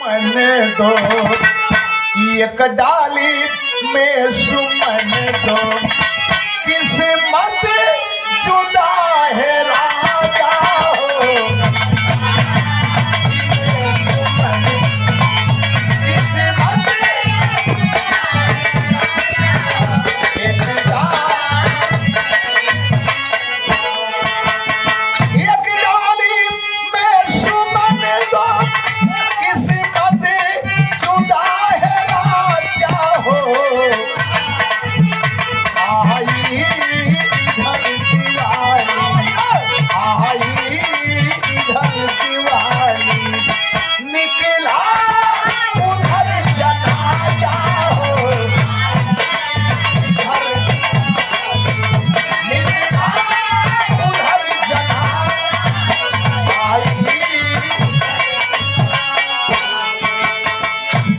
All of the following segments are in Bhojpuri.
मन दो एक डाली में सुमन दो किस्मत जुदा है राजा हो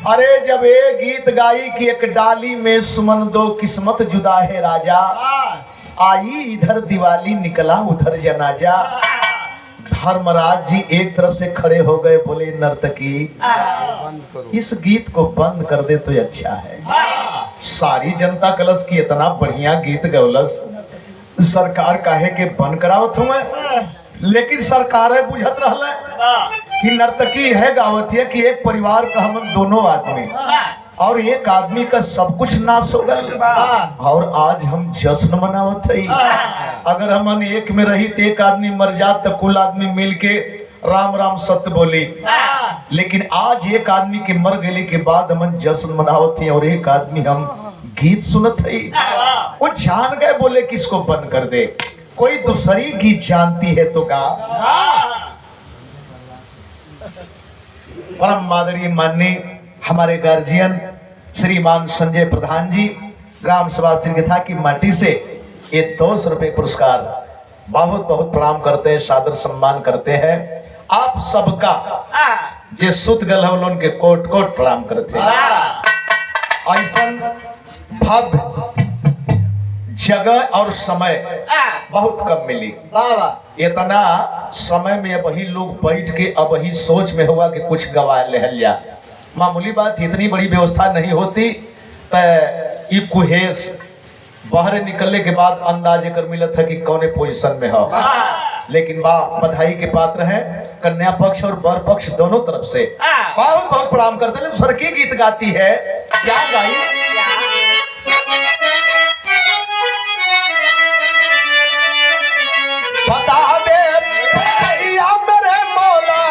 अरे जब ये गीत गाई कि एक डाली में सुमन दो किस्मत जुदा है राजा आई इधर दिवाली निकला उधर जनाजा। धर्मराज जी एक तरफ से खड़े हो गए, बोले नर्तकी इस गीत को बंद कर दे तो अच्छा है। सारी जनता कलश की इतना बढ़िया गीत गौलस, सरकार काहे के बंद कराओ तुम्हें, लेकिन सरकार बुझत रहले कि नर्तकी है गावत है कि एक परिवार का हम दोनों आदमी और एक आदमी का सब कुछ नाश हो गया और आज हम जश्न मनावत है। अगर हम एक में रही तो एक आदमी मर जात तो कुल आदमी मिल के राम राम सत्य बोली, लेकिन आज एक आदमी के मर गए के बाद हम जश्न मनावत है और एक आदमी हम गीत सुनत है। वो जान गए, बोले किसको बंद कर दे, कोई दूसरी गीत जानती है तो गा। परम माननीय माननीय हमारे गार्जियन श्रीमान संजय प्रधान जी ग्राम सभा सिंगथा की माटी से ये 200 रुपए पुरस्कार बहुत बहुत प्रणाम करते हैं, सादर सम्मान करते हैं। आप सबका जे सुत गल उनके कोट कोट प्रणाम करते हैं। ऐसा भव्य जगह और समय बहुत कम मिली। इतना समय में अब ही लोग बैठ के अब ही सोच में हुआ कि कुछ गवा ले लिया। मामूली बात, इतनी बड़ी व्यवस्था नहीं होती तो कुहेस बाहर निकलने के बाद अंदाजे कर मिलत है कि कौने पोजीशन में हो। लेकिन वाह, बधाई के पात्र हैं कन्या पक्ष और वर पक्ष दोनों तरफ से बहुत बहुत प्रणाम करते हैं। सरकी गीत गाती है, क्या गाई? बता दे या मेरे मौला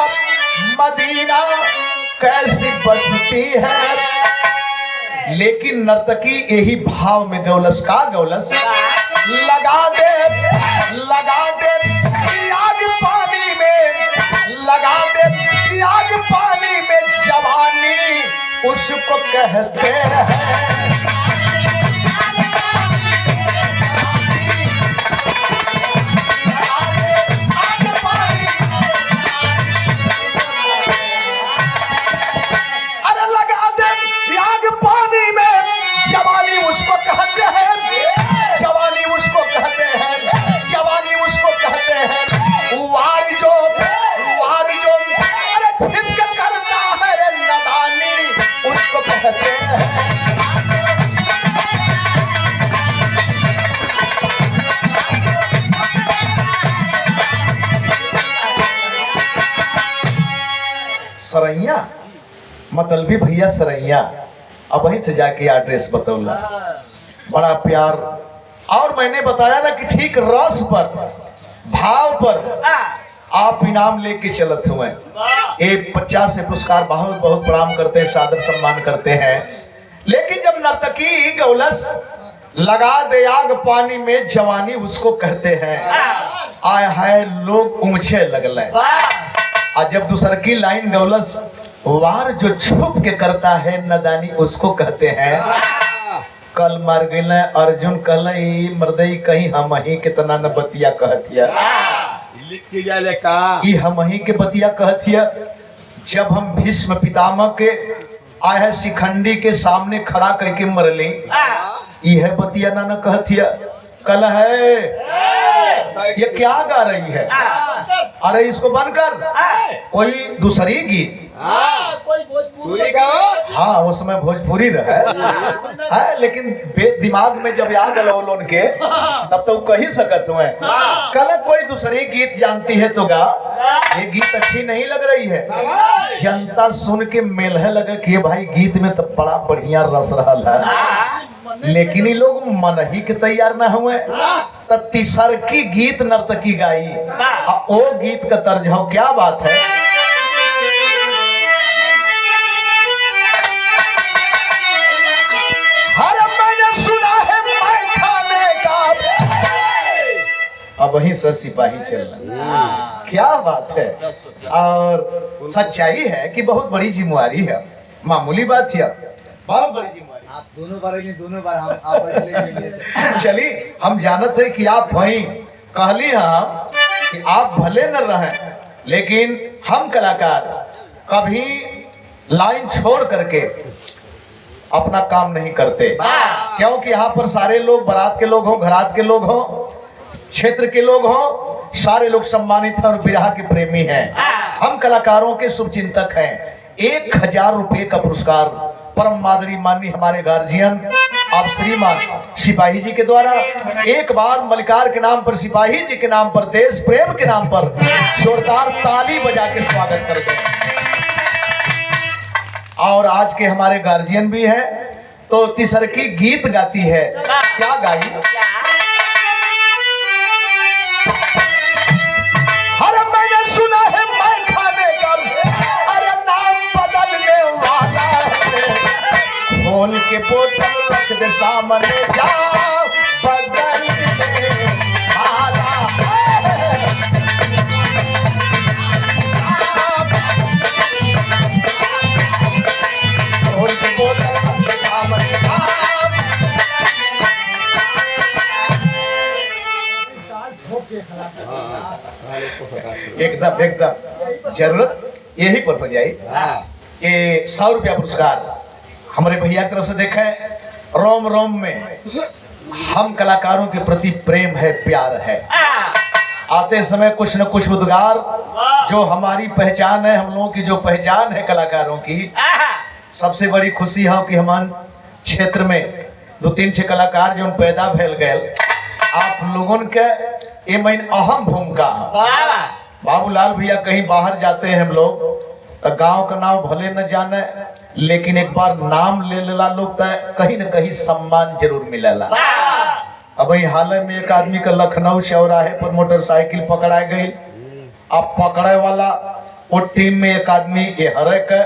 मदीना कैसी बसती है। लेकिन नर्तकी यही भाव में गौलस का गौलस लगा दे आग पानी में, लगा दे आग पानी में जवानी उसको कहते हैं। सरैया मतलबी भैया सरैया, अब वहीं से जाके एड्रेस बतौला, बड़ा प्यार। और मैंने बताया ना कि ठीक रस पर भाव पर आप इनाम लेके चलत हुए। एक 50 से पुरस्कार बहुत बहुत प्रणाम करते हैं, सादर सम्मान करते हैं। लेकिन जब नर्तकी गौलस लगा दे आग पानी में जवानी उसको कहते हैं, आय हाय लोग उमछे लगल। और जब दूसर की लाइन गौलस वार जो छुप के करता है नदानी उसको कहते हैं। कल मार गए अर्जुन कल मर्दई कहीं हम ही कितना न बतिया कहतिया, हम ही के बतिया कहतिया। जब हम भीष्म पितामह के आए शिखंडी के सामने खड़ा करके मरली, यह बतिया ना कहतिया। कल है ये क्या गा रही है, अरे इसको बंद कर, कोई दूसरी गीत। कोई हाँ उस समय भोजपुरी रहे है, लेकिन दिमाग में जब याद आलो उनके तब तो कह ही सकत हुए। कल कोई दूसरी गीत जानती है तो गा, ये गीत अच्छी नहीं लग रही है, जनता सुन के मेलहे लगे कि भाई गीत में तो बड़ा बढ़िया रस रहा है, लेकिन ये लोग मन ही के तैयार न हुए। तो तीसर की गीत नर्तकी गाई, ओ गीत का तर्ज हो, क्या बात है। हर मैंने सुना है मैं खाने का, अब वहीं से सिपाही चल रहा, क्या बात है। और सच्चाई है कि बहुत बड़ी जिम्मेवारी है, मामूली बात है, बहुत बड़ी जिम्मेवारी। आप दोनों बार हम चलिए हम जानते हैं कि आप वहीं कहली हम कि आप भले न रहे, लेकिन हम कलाकार कभी लाइन छोड़ करके अपना काम नहीं करते, क्योंकि यहाँ पर सारे लोग बारात के लोग हों, घरात के लोग हों, क्षेत्र के लोग हों, सारे लोग सम्मानित हैं और विरह के प्रेमी हैं। हम कलाकारों के शुभचिंतक हैं। 1000 रुपये का पुरस्कार परम आदरणीय माननीय हमारे गार्जियन आप श्रीमान सिपाही जी के द्वारा एक बार मलिकार के नाम पर, सिपाही जी के नाम पर, देश प्रेम के नाम पर जोरदार ताली बजा के स्वागत करते हैं। और आज के हमारे गार्जियन भी हैं, तो तीसर की गीत गाती है, क्या गाई। अरे मैंने सुना है मैं खाने का, अरे नाम बदलने वाला है, खोल के बोतल रख दे सामने, जा बदल दे वाला है। खोल के बोतल रख दे सामने, एकदम एकदम जरूरत यही पर हो जाए। ये 100 रुपया पुरस्कार हमारे भैया की तरफ से देखें, रोम रोम में हम कलाकारों के प्रति प्रेम है, प्यार है। आते समय कुछ न कुछ उद्गार, जो हमारी पहचान है, हम लोगों की जो पहचान है कलाकारों की, सबसे बड़ी खुशी है कि हमारे क्षेत्र में 2-3 कलाकार जो पैदा भेल गए, आप लोगों के ये मैं अहम भूमिका। बाबूलाल भैया कहीं बाहर जाते हैं हम लोग, तो गांव का नाम भले न जाने, लेकिन एक बार नाम ले लेला लोग तो कहीं न कहीं सम्मान जरूर मिलेला। अब हाल में एक आदमी का लखनऊ चौराहे पर मोटरसाइकिल पकड़ा गई, अब पकड़े वाला वो टीम में एक आदमी ये हरे के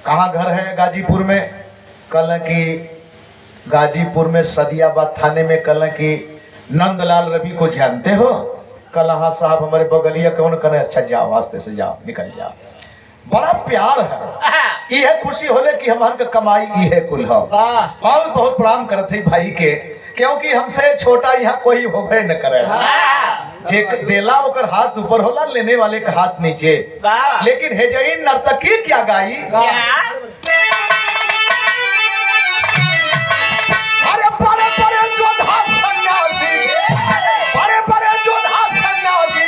कहाँ घर है, गाजीपुर में, कल की गाजीपुर में सदियाबाद थाने में, कल की नंदलाल रवि को जानते हो, कल हाँ साहब हमारे बगलिया कौन करे, अच्छा जाओ वास्ते से जाओ, निकल जाओ। बड़ा प्यार है, ये खुशी होले कि हमार का कमाई ये कुल हो। बहुत बहुत प्रणाम करते भाई के, क्योंकि हमसे छोटा यहाँ कोई होबे न करे। जे देला ओकर हाथ ऊपर होला, लेने वाले का हाथ नीचे। लेकिन हे जई नर्तकी क्या गाई, अरे बड़े बड़े जोधा सन्यासी, बड़े बड़े जोधा सन्यासी,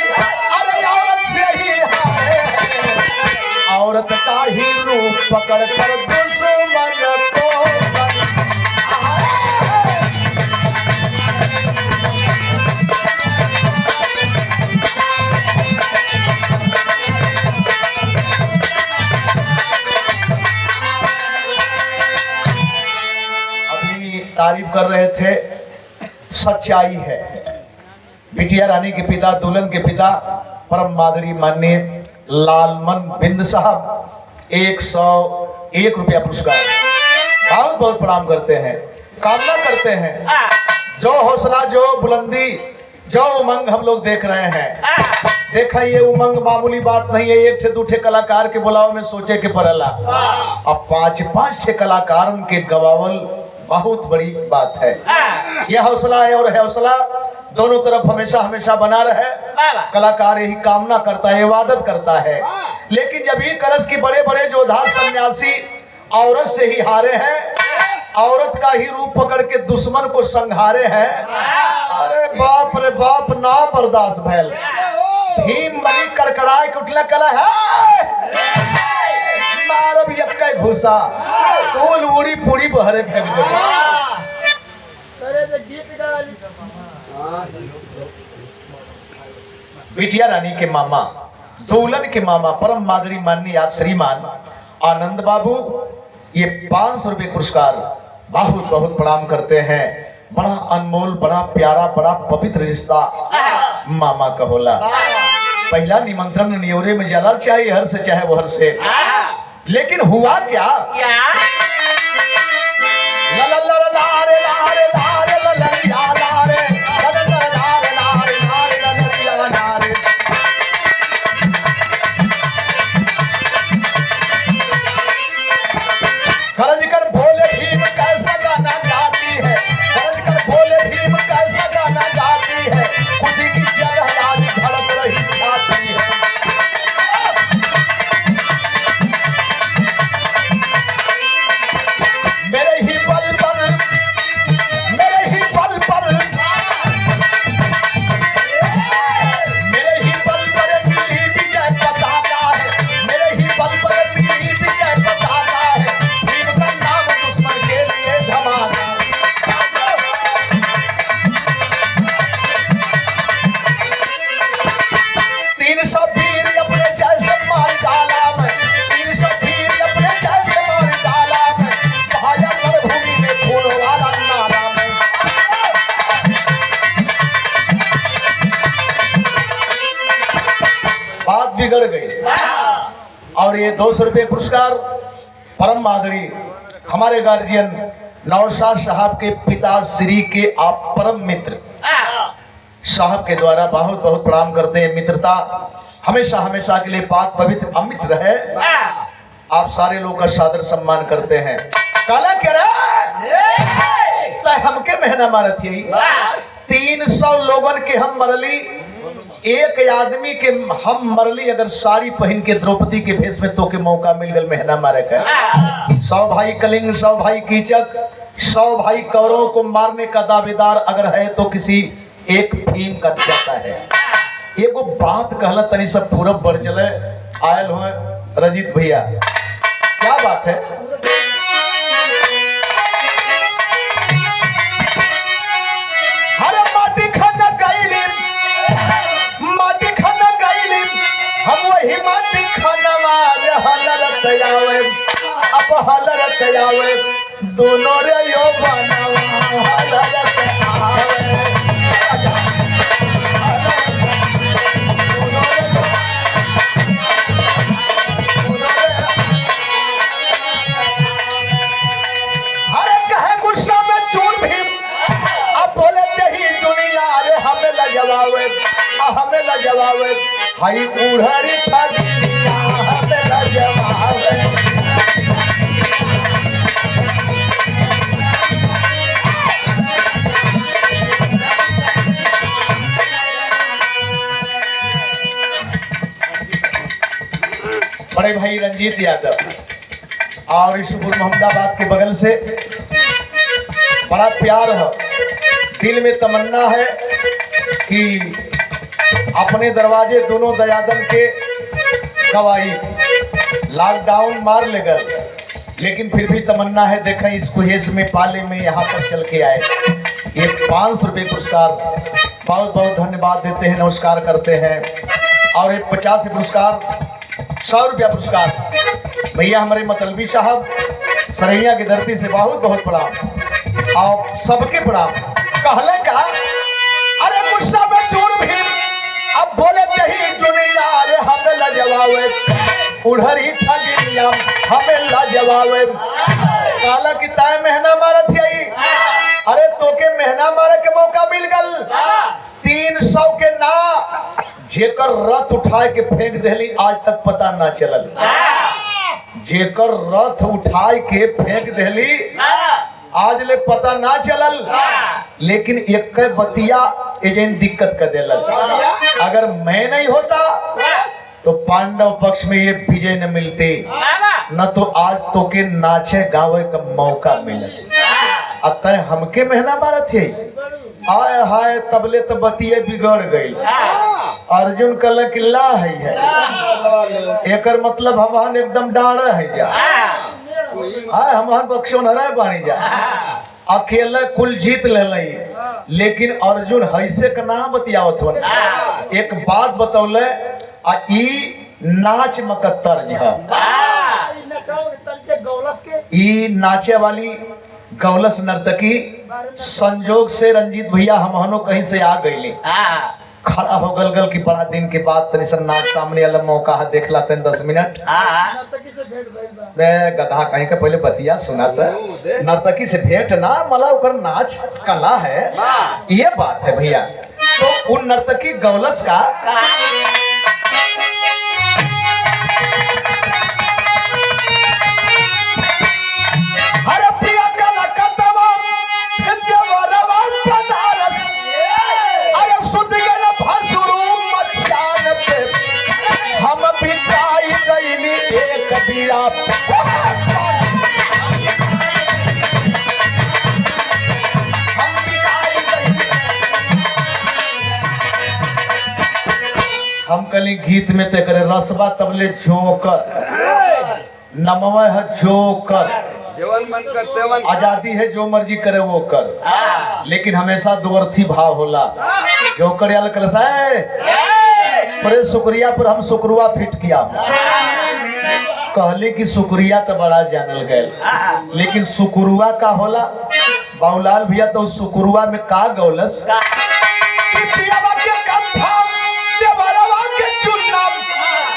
अरे औरत से ही हारे, औरत का ही रूप पकड़ कर दुश्मन को अभी तारीफ कर रहे थे। सच्चाई है, बिटिया रानी के पिता, दुल्हन के पिता परम आदरणीय माननीय लालमन बिंद साहब 101 रुपया पुरस्कार, बहुत बहुत प्रणाम करते हैं, कामना करते हैं जो हौसला, जो बुलंदी, जो उमंग हम लोग देख रहे हैं। देखा ये उमंग मामूली बात नहीं है, 1 से 2 कलाकार के बुलाव में सोचे के पड़ेला, अब 5-5 कलाकार के गवावल बहुत बड़ी बात है। यह हौसला है, और हौसला दोनों तरफ हमेशा हमेशा बना रहे। कलाकार यही कामना करता है, इबादत करता है। लेकिन जब ये कलश की बड़े बड़े जोधा सन्यासी औरत से ही हारे हैं, औरत का ही रूप पकड़ के दुश्मन को संहारे हैं, अरे बाप रे बाप, ना बर्दाश्त भैल। भीम बली कड़कड़ाए के उठला कला है, मारब यक्के घुसा तूल उड़ी पूरी बहरे फेंक दे। बिटिया रानी के मामा, दुल्हन के मामा, परम मादरी माननीय आप श्रीमान आनंद बाबू ये 500 रुपये पुरस्कार बहुत बहुत प्रणाम करते हैं। बड़ा अनमोल, बड़ा प्यारा, बड़ा पवित्र रिश्ता मामा का होला। पहला निमंत्रण न्योरे में जाला, चाहे हर से चाहे वो हर से, लेकिन हुआ क्या? ला ला ला ला रे ला रे ला रे ला ला ला रे ला ला ला रे ला रे ला रे ला ला ला रे। खरज कर भोले भीम कैसा गाना गाती है, खरज कर भोले भीम कैसा गाना गाती है, खुशी की जगह आज धड़क रही छाती है। मेरे ही बल पर, मेरे ही बल पर, मेरे ही बल पर मिली विजय पताका है, मेरे ही बल पर मिली विजय पताका है, भीम का नाम दुश्मन के लिए धमाका। 300 वीर अपने जैसे मार डाला मैं, 300 वीर अपने जैसे मार डाला मैं, बहाया मरुभूमि में फूलों वाला नाला मैं। बात बिगड़ गई और ये 200 रुपये पुरस्कार परम मादरी हमारे गार्जियन नौशाद साहब के पिता श्री के आप परम मित्र साहब के द्वारा बहुत बहुत प्रणाम करते हैं। मित्रता हमेशा हमेशा के लिए पाक पवित्र अमिट रहे। आप सारे लोग का सादर सम्मान करते हैं। काला कह रहा हमके महीना मारत यही 300 लोगन के हम मरली, एक आदमी के हम मरली अगर साड़ी पहन के द्रौपदी के भेष में तो के मौका मिल गल महीना मारे का। 100 भाई कलिंग, 100 भाई कीचक, 100 भाई कौरवों को मारने का दावेदार अगर है तो किसी एक भीम का जाता है। एगो बात कहला तनी सब पूरब बढ़ चले आयल हुए रंजीत भैया, क्या बात है? माटी खाना गईली हम वही माटी खाना मार हलरत आवे, अब हलरत आवे दोनों रे यो बनावा हलरत आवे। अरे कहे गुस्सा में चूर भीम अब बोले यही दुनिया रे हमें लजवावे, हमें लजवावे हाई उड़हरी ठगिया हमें लजवावे। बड़े भाई रंजीत यादव और ईशपुर मोहम्मदाबाद के बगल से बड़ा प्यार है, दिल में तमन्ना है कि अपने दरवाजे दोनों दयादन के गवाही। लॉकडाउन मार ले गल लेकिन फिर भी तमन्ना है देखें इस कुहेस में पाले में यहाँ पर चल के आए। ये 500 रुपये पुरस्कार बहुत बहुत धन्यवाद देते हैं, नमस्कार करते हैं। और एक 50 पुरस्कार 100 रुपया पुरस्कार भैया हमारे मतलबी साहब सरैया की धरती से बहुत बहुत प्रणाम और सबके प्रणाम। कहले का अरे गुस्सा में चूर भीम अब बोले यही जुनिया रे हमें लजवावे उड़हरी ठगिया हमें लजवावे। काला की ताय महीना मारत यही, अरे तो के महीना मारे के मौका मिल गल 300 के ना जेकर रथ उठाए के फेंक देली आज तक पता ना चलल। जेकर रथ उठाए के फेंक देली आज ले पता ना चलल, लेकिन एक बतिया एजेंट दिक्कत कर देला। अगर मैं नहीं होता तो पांडव पक्ष में ये विजय न मिलते, न तो आज तो के नाचे गावे का मौका मिले। अतः हमके महीना मारत है आय हाय तबले तो बतिये बिगड़ गई। अर्जुन कल किल्ला है एकर मतलब हम एकदम डाढ़ है जा हम बक्सो न रह पानी जा अकेले कुल जीत ले लेकिन अर्जुन हैसे का नाम बतियावत हो एक बात बतौले आ ई नाच मकत्तर ई नाचे वाली गौलस नर्तकी संजोग से रंजीत भैया हम कहीं से आ गईली खड़ा हो गल की बड़ा दिन के बाद तनी सन नाच सामने वाला मौका है देखला तन 10 मिनट गधा कहीं के पहले बतिया सुना था नर्तकी से भेंट ना मला ओकर नाच कला है ये बात है भैया तो उन नर्तकी गौलस का हर प्रिया कला कतवा विद्यावरवा बनारस अरे सुध गला भसुरु मचान पे हम बिताई गईली एक बीड़ा हम कली गीत में ते करे रसबा तबले जोकर नमवा है जोकर आजादी है जो मर्जी करे वो कर लेकिन हमेशा दुअर्थी भाव होला जोकर याल कलसा है पर शुक्रिया पर हम शुक्रुआ फिट किया कहली कि शुक्रिया तो बड़ा जानल गए लेकिन शुक्रुआ का होला बाबूलाल भैया तो शुक्रुआ में का गौलस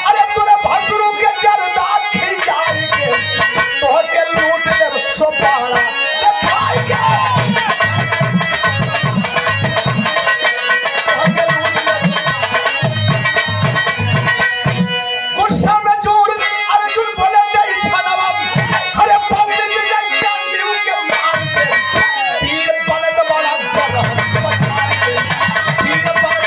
अरे तोरे भसुरु के जरदार खिलाई के तोह के लूट ले सोपाड़ा खाई के गुस्सा में चूर अर्जुन बोले जय छनवा अरे पंडित जी जय चांदीऊ के मान से तीर बनत बड़ा गधा पछाड़ के तीर बनत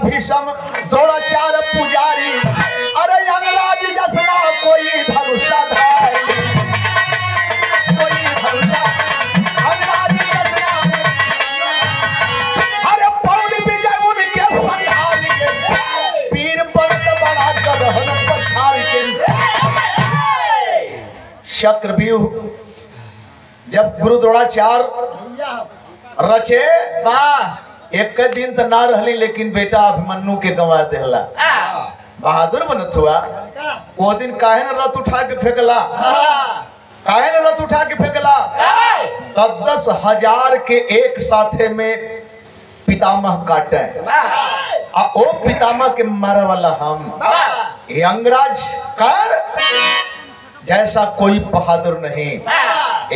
भीषम द्रोणाचार्य पुजारी अरे यंगराज जसना कोई धनुषाधारी कोई धनुषा यंगराज जसना अरे पौड़ी विजय उनके संहार के पीर बनत बड़ा गदहन पछाड़ के चक्रव्यूह जब गुरु द्रोणाचार्य रचे एक दिन तो ना रहली लेकिन बेटा अभिमन्यु के गंवा देहला बहादुर बनत हुआ वो दिन काहे न रथ उठा के फेंकला काहे न रथ उठा के फेंकला तब 10,000 के एक साथे में पितामह काटे आ ओ पितामह के मारे वाला हम यंगराज कर जैसा कोई बहादुर नहीं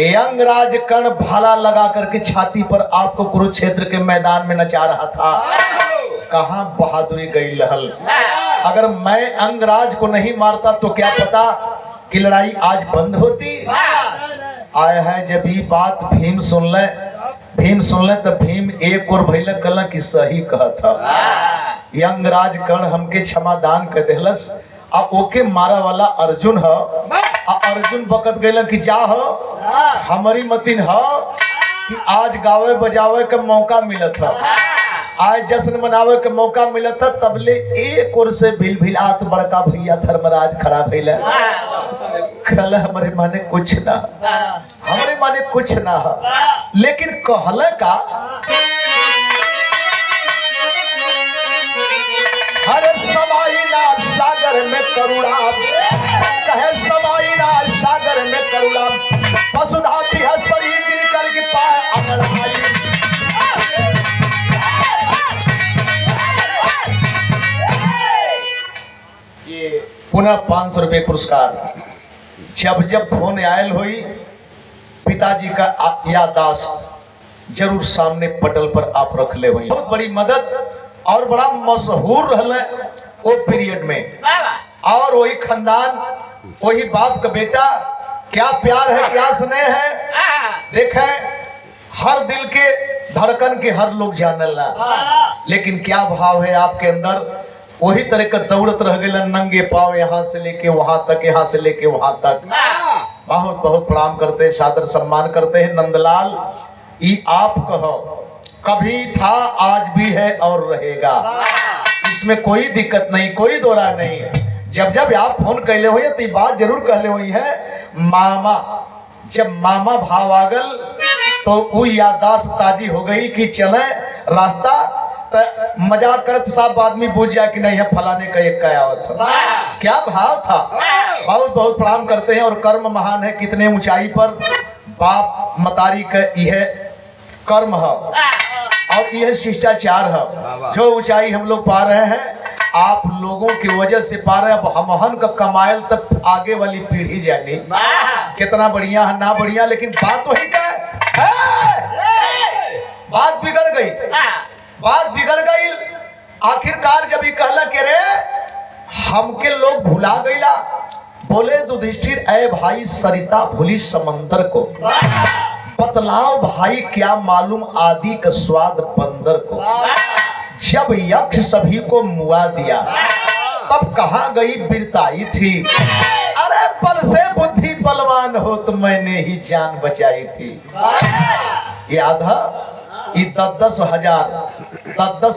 यंगराज कर्ण भाला लगा करके छाती पर आपको कुरुक्षेत्र के मैदान में नचा रहा था कहां बहादुरी गई लहल अगर मैं अंगराज को नहीं मारता तो क्या पता कि लड़ाई आज बंद होती आया है जब ये बात भीम सुन ले तो भीम एक और भैल कल की सही कहा था यंगराज कर्ण हमके क्षमादान कर देहलस अब ओके मारा वाला अर्जुन है अर्जुन बकत गए कि जा हो हमारी मतिन हो कि आज गावे बजावे का मौका मिलत है आज जश्न मनावे के मौका मिलत है तबले एक और से भिलभिलात बड़का भैया धर्मराज खड़ा भइले कल हमारे माने कुछ ना हमारे माने कुछ ना लेकिन कहले का हरे समाईला सागर में करुणा कहे समाईला सागर में करुणा वसुधा बृहस्पति गिर कर के पाए अमरहारी ये पुनः 500 रुपए पुरस्कार जब जब फोन आयल हुई पिताजी का यादाश्त जरूर सामने पटल पर आप रख ले हुई बहुत बड़ी मदद और बड़ा मशहूर रहले वो पीरियड में और वही खानदान वही बाप का बेटा क्या प्यार है क्या स्नेह है देखें हर दिल के धड़कन के हर लोग जानला, लेकिन क्या भाव है आपके अंदर, वही तरह का दौड़त रह गए नंगे पाँव, यहाँ से लेके वहां तक, यहाँ से लेके वहां तक। बहुत बहुत प्रणाम करते हैं, सादर सम्मान करते हैं। नंदलाल, ये आप कहो, कभी था, आज भी है और रहेगा, इसमें कोई दिक्कत नहीं, कोई दोरा नहीं। जब जब आप फोन कैले हुई तो ये बात जरूर कहले हुई है, मामा, जब मामा भाव आगल तो वो यादाश्त ताजी हो गई कि चले रास्ता, तो मजाक करत सब आदमी पूछ जाए कि नहीं है फलाने का एक का आवत था, क्या भाव था। बहुत बहुत प्रणाम करते हैं। और कर्म महान है, कितने ऊंचाई पर बाप मतारी का यह कर्म है और यह शिष्टाचार है। जो ऊंचाई हम लोग पा रहे हैं, आप लोगों की वजह से पा रहे हैं। अब हमहन का कमायल तक आगे वाली पीढ़ी जानी कितना बढ़िया है ना बढ़िया, लेकिन बात वही का है, बात बिगड़ गई, बात बिगड़ गई। आखिरकार जब ये कहला के रे हमके लोग भुला गईला, बोले युधिष्ठिर, ऐ भाई सरिता भूली समंदर को, बतलाओ भाई क्या मालूम आदि का स्वाद बंदर को। जब यक्ष सभी को मुआ दिया, तब कहाँ गई बिरताई थी, अरे बल से बुद्धि बलवान हो तो मैंने ही जान बचाई थी। याद है, ये 10-10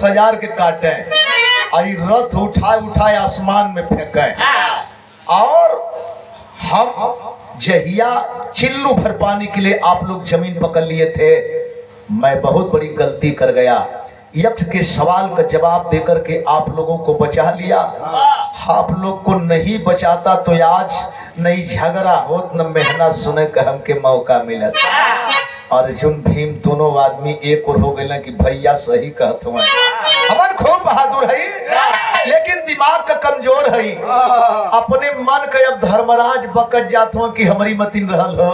हजार के काटे, आई रथ उठाए आसमान में फेंके, और हम जहिया चिल्लू भर पानी के लिए आप लोग जमीन पकड़ लिए थे, मैं बहुत बड़ी गलती कर गया। यक्ष के सवाल का जवाब देकर के आप लोगों को बचा लिया। आप लोग को नहीं बचाता तो आज नहीं झगड़ा होत, न मेहनत सुने का हमके मौका मिला। अर्जुन भीम दोनों आदमी एक और हो गए कि भैया सही कहते हैं, हमन खूब बहादुर है, लेकिन दिमाग का कमजोर है। अपने मन के अब धर्मराज बकत जात हो कि हमारी मतीन रहल हो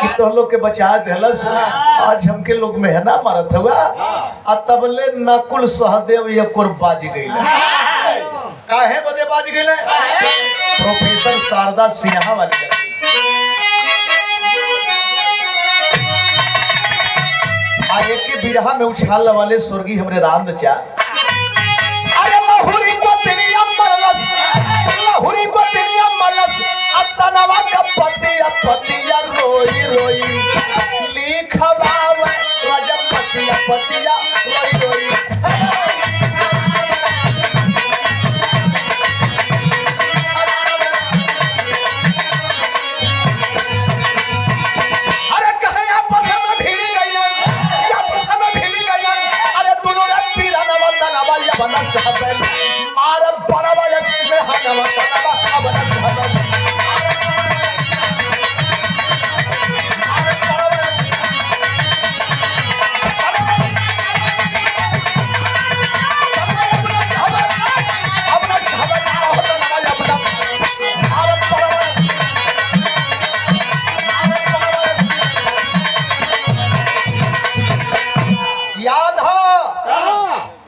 कि तो लोग के बचा देलस, आज हमके लोग मेहना मारत हुआ। अब तबले नकुल सहदेव एक और बाज गई, काहे बदे बाज गई? प्रोफेसर शारदा सिन्हा वाली आगे के बिरहा में उछाल वाले स्वर्गीय हमरे राम चा, अरे लहुरी को तिनिया मरलस, लहुरी को तिनिया मरलस, अतनवा का पतिया रोई रोई, लिखवावे राजा पतिया रोई रोई।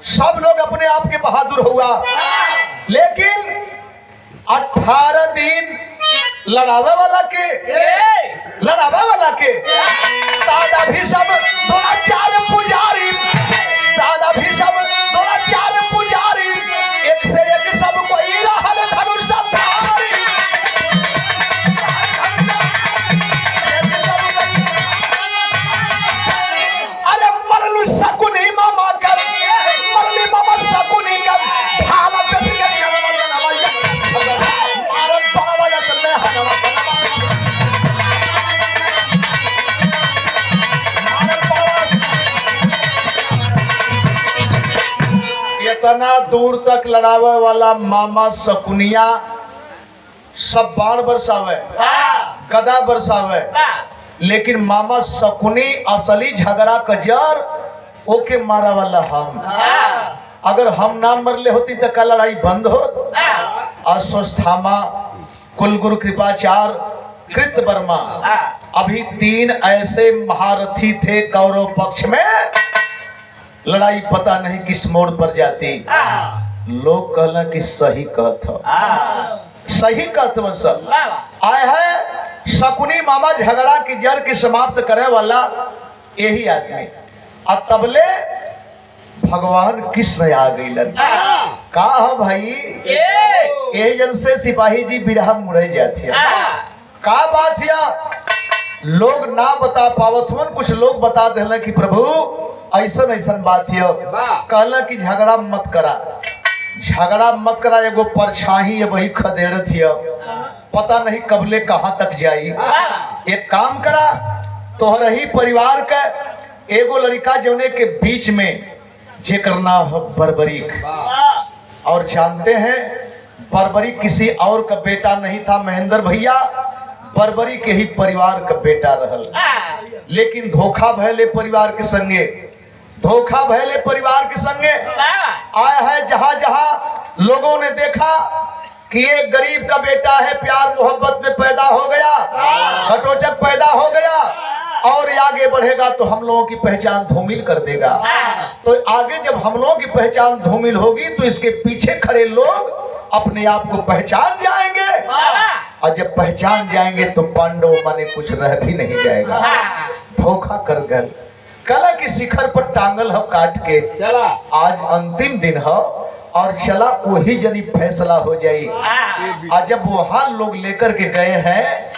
सब लोग अपने आप के बहादुर हुआ, लेकिन 18 दिन लड़ावे वाला के दादा भी सब द्रोणाचार्य पुजारी, दादा भी सब द्रोणाचार्य पुजारी, एक से एक सब कोई रहल धनुषधारी। अरे मरलू शकुनी मामा कर, मरली मामा शकुनी कर, भाला पे के जवाब नवाया मारन पावा सब में हनवा इतना दूर तक लड़ावे वाला मामा शकुनिया सब बाण बरसावे, गदा बरसावे, लेकिन मामा शकुनी असली झगड़ा का जर ओके मारा वाला हम। अगर हम ना मरले होती तो का लड़ाई बंद हो। अश्वस्थामा, कुलगुरु कृपाचार्य, कृतवर्मा, अभी 3 ऐसे महारथी थे कौरव पक्ष में, लड़ाई पता नहीं किस मोड़ पर जाती। लोग कहला कि सही कहत, सही कहत में सब आए है। शकुनी मामा झगड़ा की जड़ के समाप्त करे वाला यही आदमी। अब तबले भगवान कृष्ण आ गई। का हो भाई यही जन से सिपाही जी बिरहा मुड़े जाते का बात या लोग ना बता पावत हुन, कुछ लोग बता देना कि प्रभु ऐसन ऐसन बात है। कहला कि झगड़ा मत करा, झगड़ा मत करा, एगो परछाई है वही खदेड़त है, पता नहीं कबले कहाँ तक जाई। एक काम करा, तोहर ही परिवार का एगो लड़का जौने के बीच में जेकर नाम हो बर्बरीक, और जानते हैं बर्बरीक किसी और का बेटा नहीं था महेंद्र भैया, बर्बरी के ही परिवार का बेटा रहल। लेकिन धोखा भैले परिवार के संगे, धोखा भैले परिवार के संगे आया है। जहां जहां लोगों ने देखा कि ये गरीब का बेटा है, प्यार मोहब्बत में पैदा हो गया, घटोचक पैदा हो गया, और आगे बढ़ेगा तो हम लोगों की पहचान धूमिल कर देगा। तो आगे जब हम लोगों की पहचान धूमिल होगी तो इसके पीछे खड़े लोग अपने आप को पहचान जाएंगे, और जब पहचान जाएंगे तो पांडव माने कुछ रह भी नहीं जाएगा। धोखा कर गल, कला की शिखर पर टांगल हो काट के, आज अंतिम दिन हो और चला वही जनी फैसला हो जाई। आज जब वहां लोग लेकर के गए हैं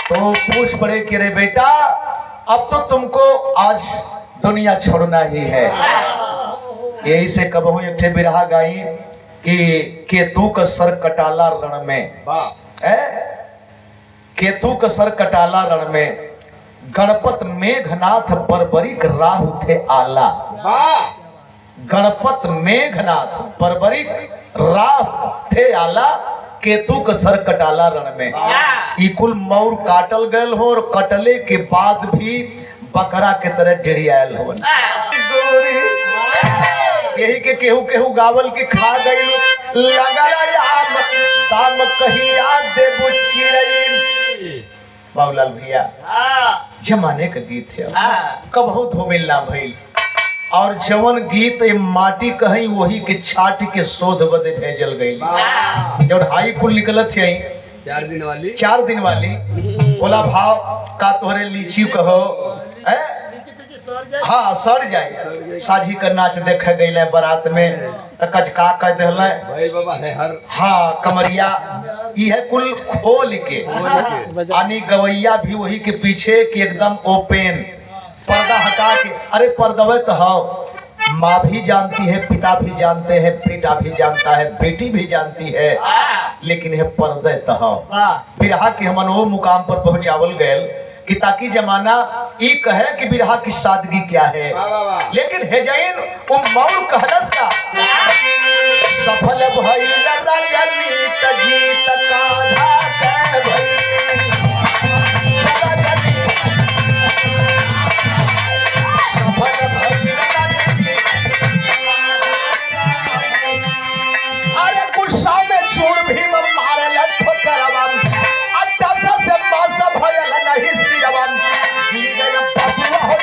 तो पूछ पड़े कि रे बेटा अब तो तुमको आज दुनिया छोड़ना ही है। यही से कबहू एक ठे बिरहा गाई कि केतु का सर कटाला रण में, केतु का सर कटाला रण में, गणपत मेघनाथ बर्बरिक राहु थे आला। गणपत मेघनाथ बर्बरिक राहु थे आला, केतु का सर कटाला रण में। ई कुल मौर काटल गयल हो, और कटले के बाद भी बकरा के तरह डिड़ियाल हो। यही के केहू केहू गावल के खा गई दाम कहिया देबू चिरई। बाबूलाल भैया जमाने का गीत है, कबहू धूमिल ना भइल, और जवन गीत ये माटी कहीं वही के छाट के शोध बदे भेजल गई। जब हाई कुल निकलत है 4 दिन वाली बोला भाव का तोहरे लीची कहो, हाँ सड़ जाए। साझी का नाच देखे गई बारात में तो कचका कह दे, हाँ कमरिया ये कुल खोल के आनी गवैया भी वही के पीछे कि एकदम ओपन पर्दा हटा के। अरे पर्दवे तो हो, माँ भी जानती है, पिता भी जानते हैं, बेटा भी जानता है, बेटी भी जानती है, लेकिन यह पर्दे तो हो। बिरहा के हमन वो मुकाम पर पहुंचावल गए कि ताकि जमाना ये कहे कि बिरहा की सादगी क्या है। लेकिन हेजैन मौर कहलस का सफल भइल रजनीत जीत काधा के भइल। अरे गुस्सा में चूर भी मारे लट्ठो करवन, अट्ठासा से पासा भयल नहीं सिरवन। गिर गया बबुआ हो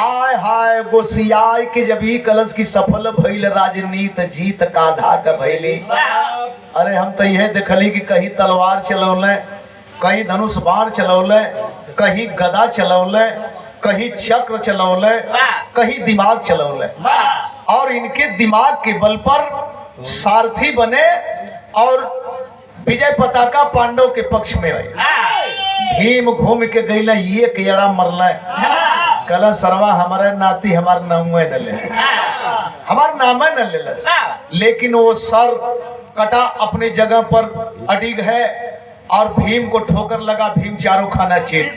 आय हाय गोसियाय के जब ही कलश की सफल भइल राजनीत जीत काधा का भइली। अरे हम तो यह देखली कि कहीं तलवार चलौले, कहीं धनुष बाण चलौले, कहीं गदा चलौले, कहीं चक्र चलौले, कहीं दिमाग चलौले, और इनके दिमाग के बल पर सारथी बने और विजय पताका पांडव के पक्ष में आई। भीम घूम के गई ये केड़ा मरल कल सरवा हमारे नाती हमार नाम न ले, हमार नाम न ले, लेकिन वो सर कटा अपनी जगह पर अडिग है और भीम को ठोकर लगा। भीम चारों खाना चेत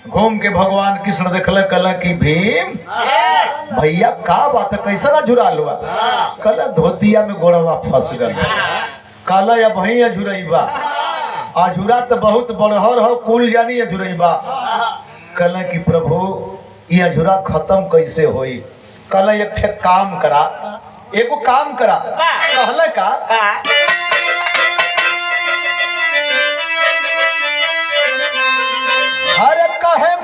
घूम के भगवान कृष्ण देखल कल की भीम भैया का बात है, कैसा ना झुरा लुआ। कल धोतिया में गोड़वा फंस गल, कल या भई अझुरैबा, अझुरा तो बहुत बड़हर हो, कुल जानी अझुरैबा। कल की प्रभु ये अझुरा खत्म कैसे होई। कल एक ठे काम करा, एगो काम करा। कहले का हर कहे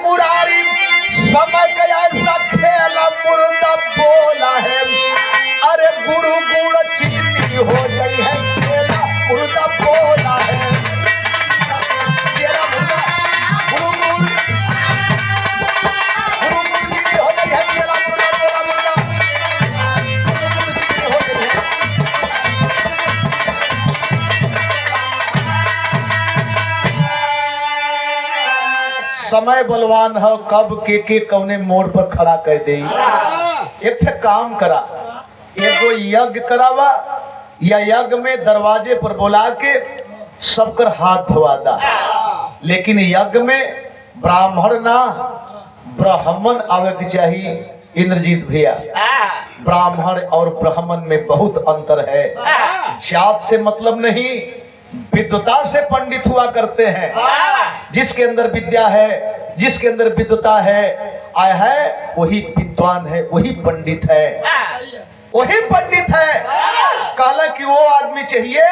मुरारी समय का ऐसा खेल समय बलवान है, कब के कौने मोड़ पर खड़ा कर दे। एक ठे काम करा, एगो यज्ञ करावा या यज्ञ में दरवाजे पर बुला के सबकर हाथ धोवा दा। लेकिन यज्ञ में ब्राह्मण ना ब्राह्मण आवे के चाहिए। इंद्रजीत भैया, ब्राह्मण और ब्राह्मण में बहुत अंतर है। जात से मतलब नहीं, विद्वता से पंडित हुआ करते हैं। जिसके अंदर विद्या है, जिसके अंदर विद्वता है वही विद्वान है, वही पंडित है, वही पंडित है। कहला कि वो आदमी चाहिए,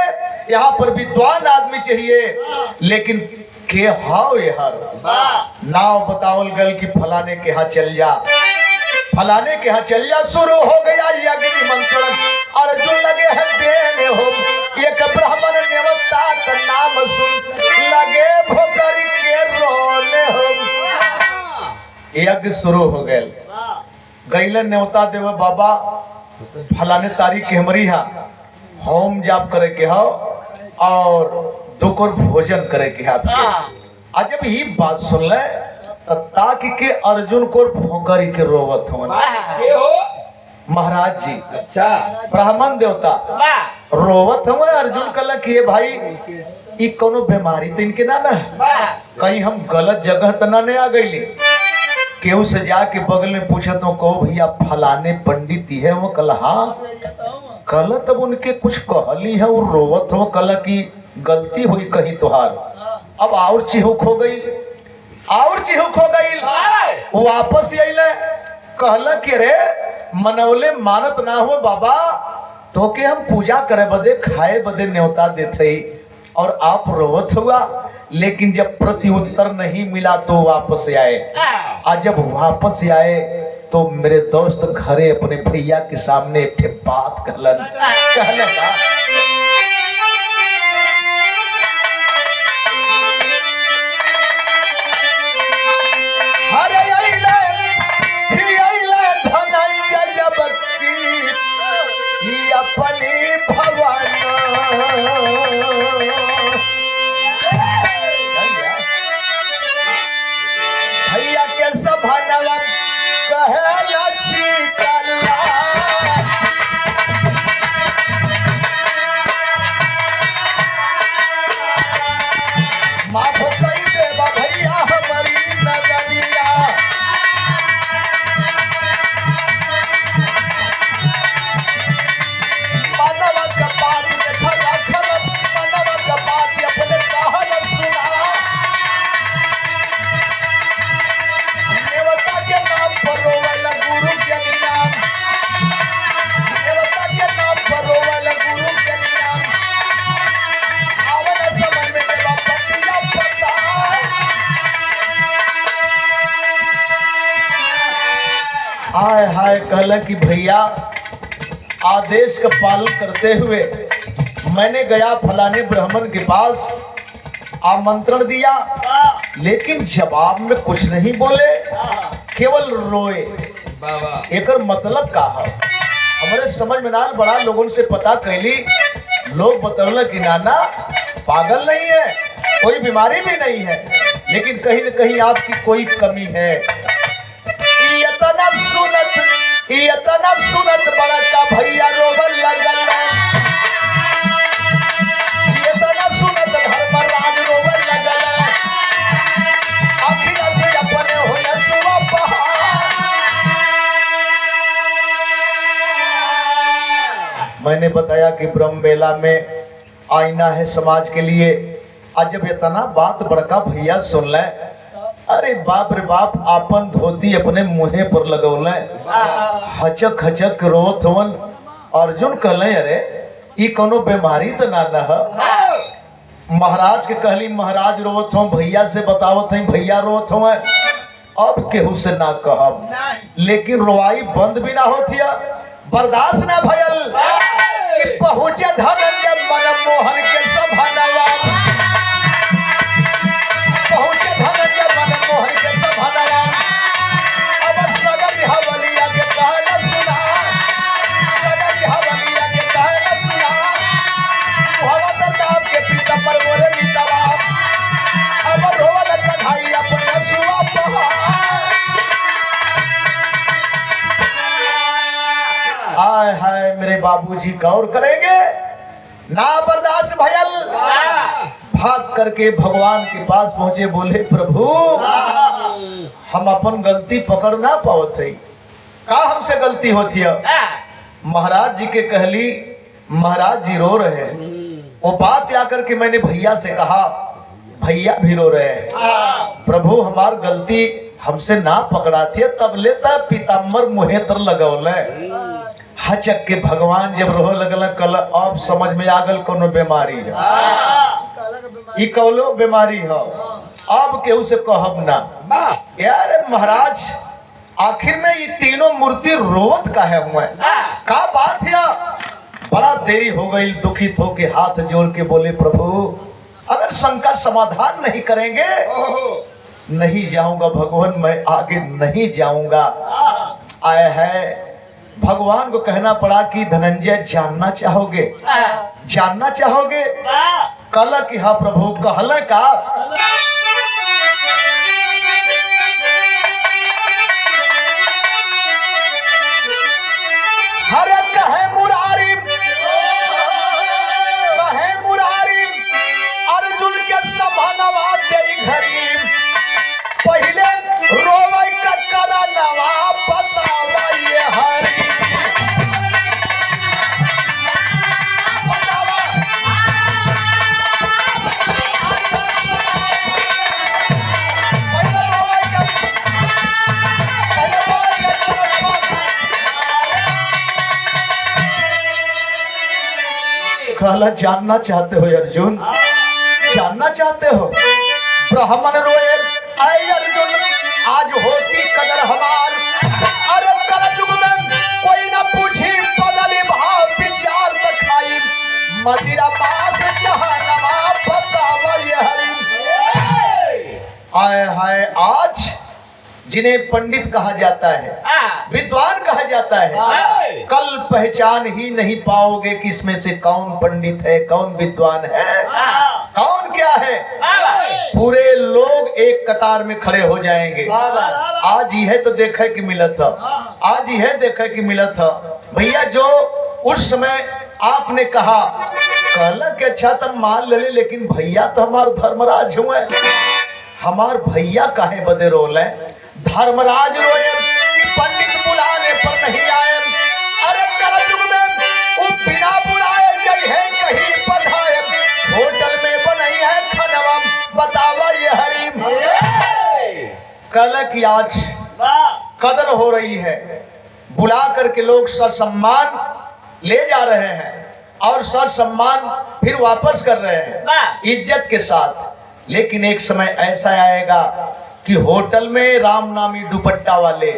यहाँ पर विद्वान आदमी चाहिए। लेकिन के हाउ यार नाव बतावल गल कि फलाने के यहाँ चल जा, फलाने के यहाँ चल जा। शुरू हो गया यज्ञ निमंत्रण, अर्जुन लगे हैं देने हो। एक ब्राह्मण नेवता का नाम सुन, लगे भोकर के रोने हो। यज्ञ शुरू हो गए, गैलन नेवता देव बाबा फलाने तारीख के हमारी यहाँ होम जाप करे के हो और दोपहर भोजन करे के है आपके। आज जब ये बात सुन ले ताकि के अर्जुन को भोकर के रोवत हो महाराज जी। अच्छा, ब्राह्मण देवता रोवत हो। अर्जुन कल कि भाई ई कोनो बीमारी तो इनके ना कहीं हम गलत जगह तो ना आ गई। केहू से जाके बगल में पूछा तो कहो भैया फलाने पंडित ही है। वो कल हाँ कल तब उनके कुछ कहली है, वो रोवत हो कल की गलती हुई कहीं तुहार। अब और चिहुक हो गई, और चिहुक हो गई। वापस अइले, कहला कि रे मनौले मानत ना हो बाबा, तो के हम पूजा करे बदे खाए बदे न्योता देते और आप रोवत हुआ। लेकिन जब प्रति उत्तर नहीं मिला तो वापस आए। आज जब वापस आए तो मेरे दोस्त घरे अपने भैया के सामने एक बात कहलन का अपनी भवन भैया के सभानवा कहला चीतला माधो कई देवा भैया हमारी नगरिया। हाय हाय कहला कि भैया आदेश का पालन करते हुए मैंने गया फलाने ब्राह्मण के पास, आमंत्रण दिया, लेकिन जवाब में कुछ नहीं बोले, केवल रोए। एक मतलब का है हमारे समझ में ना। बड़ा लोगों से पता कैली, लोग बतौल कि नाना पागल नहीं है, कोई बीमारी भी नहीं है, लेकिन कहीं न कहीं आपकी कोई कमी है। इतना सुनत बड़ा का भैया रोबल लगल, इतना सुनत धर्मराज रोबल लगल, अखिला से अपने होया सुबह पहाड़। मैंने बताया कि ब्रह्म बेला में आईना है समाज के लिए। आज जब इतना बात बड़का भैया सुन ले, अरे बाप रे बाप, आपन धोती अपने मुहे पर लगौले, हचक हचक रोत हवन। अर्जुन कहले अरे ई कोनो बीमारी तो ना न। महाराज के कहली महाराज रोवत हो, भैया से बतावत है भैया रोवत हो। अब केहू से ना कहब, लेकिन रोवाई बंद भी ना होती, बर्दाश्त ना भयल कि पहुंचे धनंजय मनमोहन के सभानवा। पहुंचे धनंजय मनमोहन के सभानवा। अब सगन हवलिया के कहना सुना, सगन हवलिया के कहना सुना। हवा सरदार के पीता पर बोले नीतवा, अब रोवल कन्हैया अपने सुआ। बाबूजी गौर करेंगे। ना बर्दाश्त भयल, भाग करके भगवान के पास पहुंचे, बोले प्रभु हम अपन गलती पकड़ ना पावत है, का हमसे गलती होती है। महाराज जी के कहली, महाराज जी रो रहे हैं। वो बात आकर के मैंने भैया से कहा, भैया भी रो रहे हैं। प्रभु हमार गलती हमसे ना पकड़ाती है, तब लेता पीताम्बर मुहे तर लगौले। हचक के भगवान जब रोह लगल, कल अब समझ में आगल कोनो बीमारी है, ई कौलो बीमारी है, अब केहू से कहब ना। यार महाराज आखिर में ये तीनों मूर्ति रोवत का है हुए, का बात है। बड़ा देरी हो गई, दुखित होके हाथ जोड़ के बोले प्रभु अगर शंका समाधान नहीं करेंगे नहीं जाऊंगा भगवान, मैं आगे नहीं जाऊंगा। आए है भगवान को कहना पड़ा कि धनंजय जानना चाहोगे, जानना चाहोगे। कल कि हाँ प्रभु, कहल का हरे कहे मुरारी, कहे मुरारी अर्जुन के समानवा दे घरी, पहले रोवे ककरा नवा बतावा ये हरी। कहला जानना चाहते हो अर्जुन, जानना चाहते हो। ब्राह्मण रोए, आए अर्जुन आज होती कदर हमार, अरे कल युग में कोई न पूछी बदली भाव विचार दिखाई, मदिरा पास जहन्नमा बतावा ये हरि। आए हाय आज जिन्हें पंडित कहा जाता है, विद्वान कहा जाता है, कल पहचान ही नहीं पाओगे कि इसमें से कौन पंडित है, कौन विद्वान है, कौन क्या है। पूरे लोग एक कतार में खड़े हो जाएंगे। आज ही है तो देखा कि मिला था, आज ही है देखा कि मिला था। भैया जो उस समय आपने कहा कहला कि अच्छा तुम मान ले, लेकिन भैया तो हमारे धर्मराज हुए, हमार भैया काहे बदे रोल है। धर्मराज रोए कि पंडित बुलाने पर नहीं आए, अरे कलयुग में वो बिना बुलाए गई है कहीं पधाए, होटल में बनाई है खानवा बतावा ये हरी। कल की आज कदर हो रही है, बुला करके लोग ससम्मान ले जा रहे हैं और ससम्मान फिर वापस कर रहे हैं इज्जत के साथ। लेकिन एक समय ऐसा आएगा कि होटल में राम नामी दुपट्टा वाले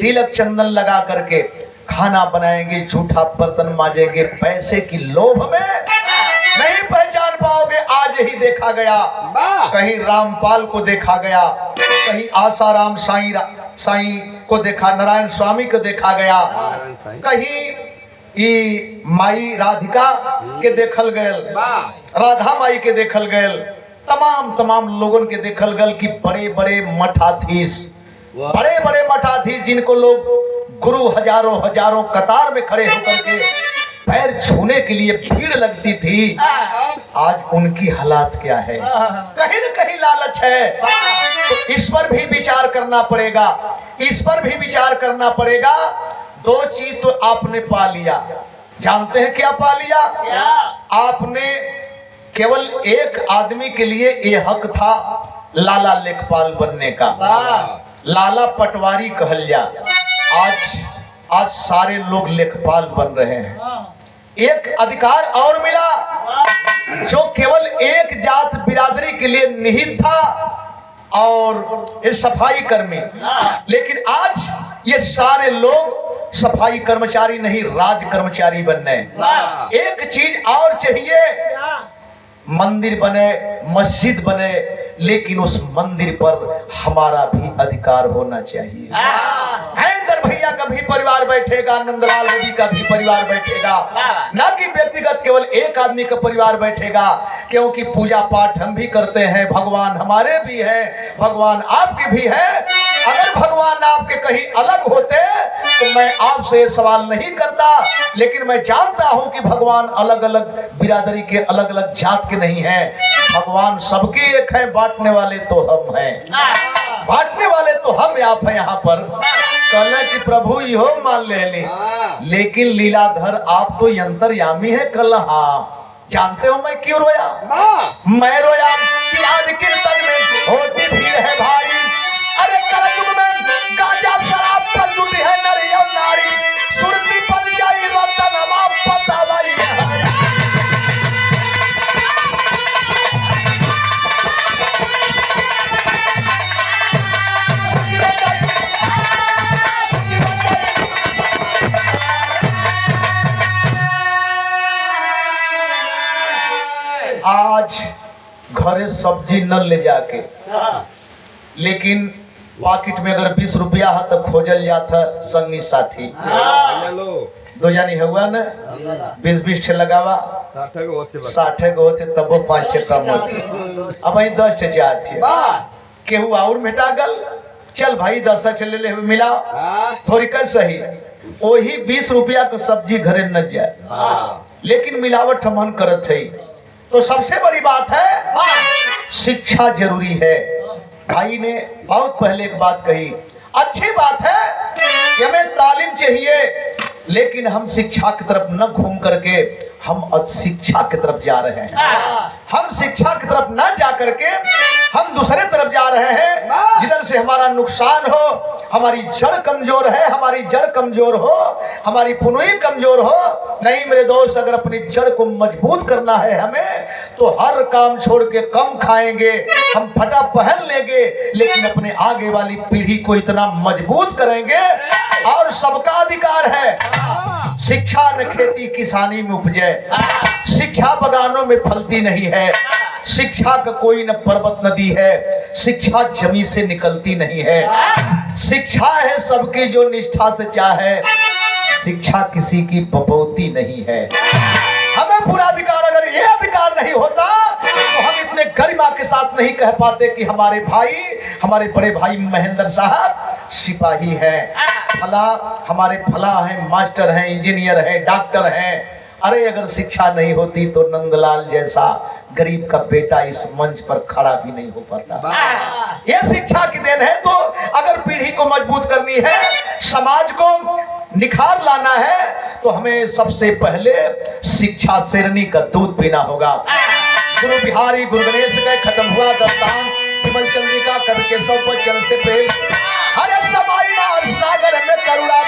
तिलक चंदन लगा करके खाना बनाएंगे, झूठा बर्तन मांजेंगे, पैसे की लोभ में नहीं पहचान पाओगे। आज ही देखा गया, कहीं रामपाल को देखा गया, कहीं आसाराम साईं को देखा, नारायण स्वामी को देखा गया, कहीं माई राधिका के देखल गयल, राधा माई के देखल गयल, तमाम लोगों के देखल गल कि बड़े बड़े मठाधीश जिनको लोग गुरु हजारों कतार में खड़े होकर के पैर छूने के लिए भीड़ लगती थी, आज उनकी हालात क्या है। कहीं न कहीं लालच है, तो इस पर भी विचार करना पड़ेगा, इस पर भी विचार करना पड़ेगा। दो चीज तो आपने पा लिया, जानते हैं क्या पा लिया आपने? केवल एक आदमी के लिए ये हक था लाला लेखपाल बनने का, लाला पटवारी कहल जा। आज सारे लोग लेखपाल बन रहे हैं। एक अधिकार और मिला जो केवल एक जात बिरादरी के लिए निहित था और ये सफाई कर्मी, लेकिन आज ये सारे लोग सफाई कर्मचारी नहीं राज कर्मचारी बनने। एक चीज और चाहिए, मंदिर बने, मस्जिद बने, लेकिन उस मंदिर पर हमारा भी अधिकार होना चाहिए। जितेंद्र भैया का भी परिवार बैठेगा, नंदलाल रवि का भी परिवार बैठेगा, ना कि व्यक्तिगत केवल एक आदमी का परिवार बैठेगा, क्योंकि पूजा पाठ हम भी करते हैं, भगवान हमारे भी हैं, भगवान आपके भी हैं। अगर भगवान आपके कहीं अलग होते तो मैं आपसे सवाल नहीं करता, लेकिन मैं जानता हूं कि भगवान अलग अलग बिरादरी के, अलग अलग जात के नहीं हैं। भगवान सबके एक हैं, बांटने वाले तो हम हैं, बांटने वाले तो हम आप हैं। यहाँ पर कहना कि प्रभु यो मान ले, लेकिन लीलाधर आप तो यंतरयामी है। कल हाँ जानते हो मैं क्यों रोया? मैं रोया कि आज कीर्तन में होती भीड़ है भारी। अरे कलयुग में गांजा शराब पर जुटी है नर और नारी, सुरती पर जाई रतनवा पतावाई। आज घरे सब्जी न ले जाके, लेकिन पॉकेट में अगर 20 रुपया है तो खोजल जाता संगी साथी दो जानी हुआ न 20-20 छे लगावा 60 गो होते तब 5 छे कम होते। अब वही 10 छे चाहती केहू और मेटा गल, चल भाई 10 छे ले मिला थोड़ी कर सही, वही 20 रुपया का सब्जी घरे न जाए, लेकिन मिलावट हमन करत है। तो सबसे बड़ी बात है शिक्षा जरूरी है। भाई ने बहुत पहले एक बात कही, अच्छी बात है कि हमें तालीम चाहिए, लेकिन हम शिक्षा की तरफ न घूम करके हम अशिक्षा की तरफ जा रहे हैं। हम शिक्षा की तरफ न जा करके हम दूसरे तरफ जा रहे हैं, जिधर से हमारा नुकसान हो, हमारी जड़ कमजोर है, हमारी जड़ कमजोर हो, हमारी पुनई कमजोर हो। नहीं मेरे दोस्त, अगर अपनी जड़ को मजबूत करना है हमें, तो हर काम छोड़ के कम खाएंगे, हम फटा पहन लेंगे, लेकिन अपने आगे वाली पीढ़ी को इतना मजबूत करेंगे। और सबका अधिकार है, शिक्षा न खेती किसानी में उपजे, शिक्षा बगानों में फलती नहीं है, शिक्षा का कोई न पर्वत नदी है, शिक्षा जमी से निकलती नहीं है। शिक्षा है सबकी जो निष्ठा से चाहे, शिक्षा किसी की बपौती नहीं है। हमें पूरा अधिकार, अगर ये अधिकार नहीं होता तो हम इतने गरिमा के साथ नहीं कह पाते कि हमारे भाई, हमारे बड़े भाई महेंद्र साहब सिपाही हैं, फला हमारे फला हैं, मास्टर हैं, इंजीनियर हैं, डॉक्टर हैं। अरे अगर शिक्षा नहीं होती तो नंदलाल जैसा गरीब का बेटा इस मंच पर खड़ा भी नहीं हो पाता। यह शिक्षा की देन है। तो अगर पीढ़ी को मजबूत करनी है, समाज को निखार लाना है, तो हमें सबसे पहले शिक्षा शेरनी का दूध पीना होगा। गुरु बिहारी गुरु गणेश गए, खत्म हुआ दस्तान, विमल चंद्रिका कवि के 100 वचन से प्रेम, हरे समाई सागर में करुणा